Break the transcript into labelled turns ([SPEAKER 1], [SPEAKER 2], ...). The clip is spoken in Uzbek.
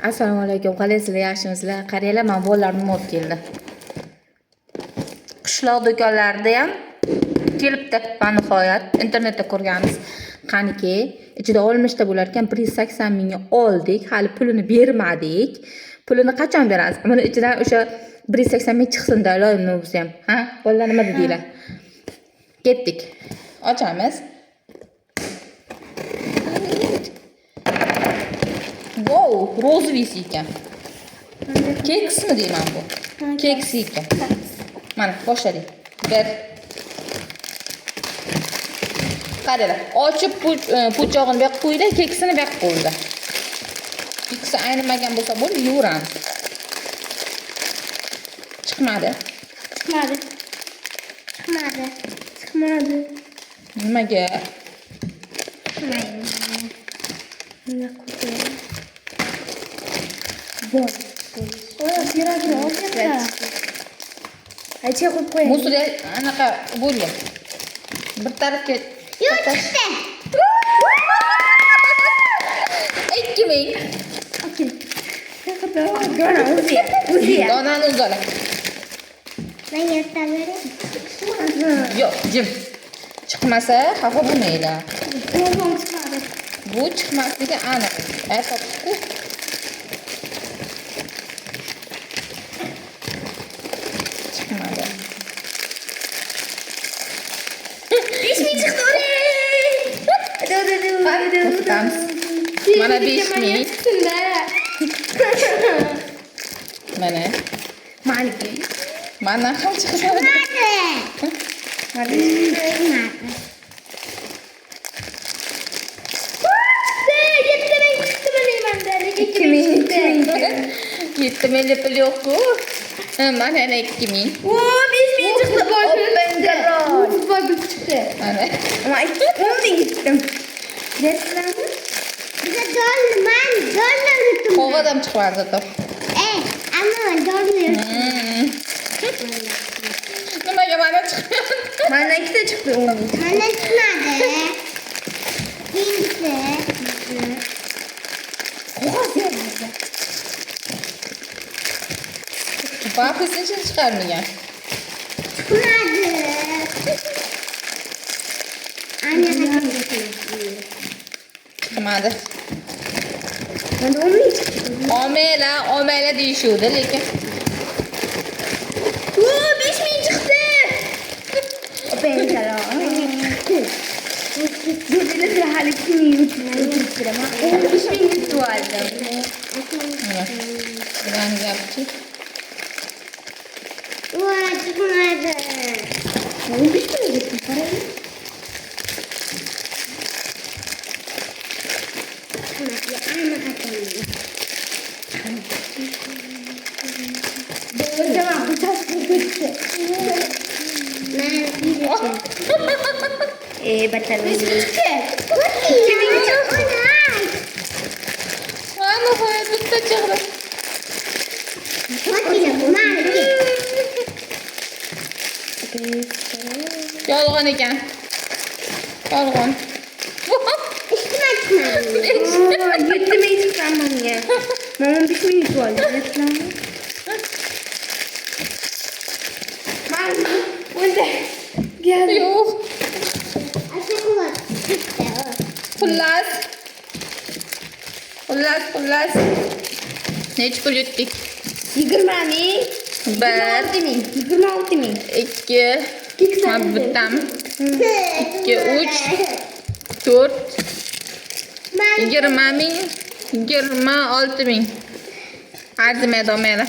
[SPEAKER 1] Assalomu alaykum. Qalaysizlar, yaxshimisizlar? Qaranglar, men bolalarni olib keldim. Qishloq do'konlarida ham kelibdi. Va nihoyat internetda ko'rganmiz. Qaniki, ichida olmishda bo'lar ekan, 180 mingga oldik, hali pulini bermadik. Pulini qachon beramiz? Buni ichidan o'sha 180 ming chiqsin-da, iloyimni bo'lsa ham. Ha? Bolalar nima dedinglar? Ketdik. Ochamiz. Wow, rozvisi ekan. Keksmi deyman bu? Keks ekan. Mana boshladik. Bir. Qaranglar, ochib po'chog'ini bu yoqqa qo'ydi, keksini bu yoqqa qo'ydi. Ikkisi aynimagan bo'lsa bo'ldi, yuraveramiz. Chiqmadi. Nimaga?
[SPEAKER 2] Aytga qo'yib qo'ying.
[SPEAKER 1] Musul anaqa bo'lgan. Bir tarafga
[SPEAKER 2] Yo'q, chiqdi.
[SPEAKER 1] 2000.
[SPEAKER 2] Okey. Dona o'zi.
[SPEAKER 1] Donani uzala.
[SPEAKER 2] Men yerdan bering.
[SPEAKER 1] Yo'q, jim. Chiqmasa xafa bo'lmaylar.
[SPEAKER 2] O'zim chiqadi.
[SPEAKER 1] Bu chiqmasligi aniq. Aytibdi. Chiqmadi.
[SPEAKER 2] 5000 chiqdi.
[SPEAKER 1] To'xtamiz. Mana 5000. Mana.
[SPEAKER 2] Maniki.
[SPEAKER 1] Mana ham chiqadi. Yetti mingli pul yo'q-ku. Mana 2000.
[SPEAKER 2] O, 5000 chiqdi. Bor chiqdi.
[SPEAKER 1] Mana.
[SPEAKER 2] Ama 10 gittim. Resmen. Bize dollar yuttum.
[SPEAKER 1] Qo'g'adam chiqmadi zato.
[SPEAKER 2] Ama dollar.
[SPEAKER 1] Nimaga mana chiqdi?
[SPEAKER 2] Mana ikkita chiqdi 10 ming. Mana chiqmadi. Ikkinchisi. Qog'oz yozdi.
[SPEAKER 1] Bafisini chiqarmagan.
[SPEAKER 2] Chiqmadi. Anne
[SPEAKER 1] Chiqmadi.
[SPEAKER 2] Mana 10 ming chiqdi.
[SPEAKER 1] Omela deyishuvdi, lekin
[SPEAKER 2] O, 5000 chiqdi. Ben salam. Gözünüzle hali kimi yutmuyor ama 5000 gitti o halde.
[SPEAKER 1] mana. Bilan gapchi.
[SPEAKER 2] Vay çıkmadı. 15 bin gitti parayı. Aynı katılıyor. Tamam bu tas gitti. Batalım. Kimin çıktı?
[SPEAKER 1] Mana qo'yib bitta chiqdi. Yolg'on ekan. Yolg'on.
[SPEAKER 2] Yetti ming chiqqan menga. Men 15 ming yutib oldim. Bunda geldi.
[SPEAKER 1] Yo'q. Xullas. Nech pul yutdik?
[SPEAKER 2] 20 ming.
[SPEAKER 1] 1
[SPEAKER 2] ming. 26 ming.
[SPEAKER 1] 2 bittam. 2 3 4 20 ming. 26 ming. Arzimaydi omela.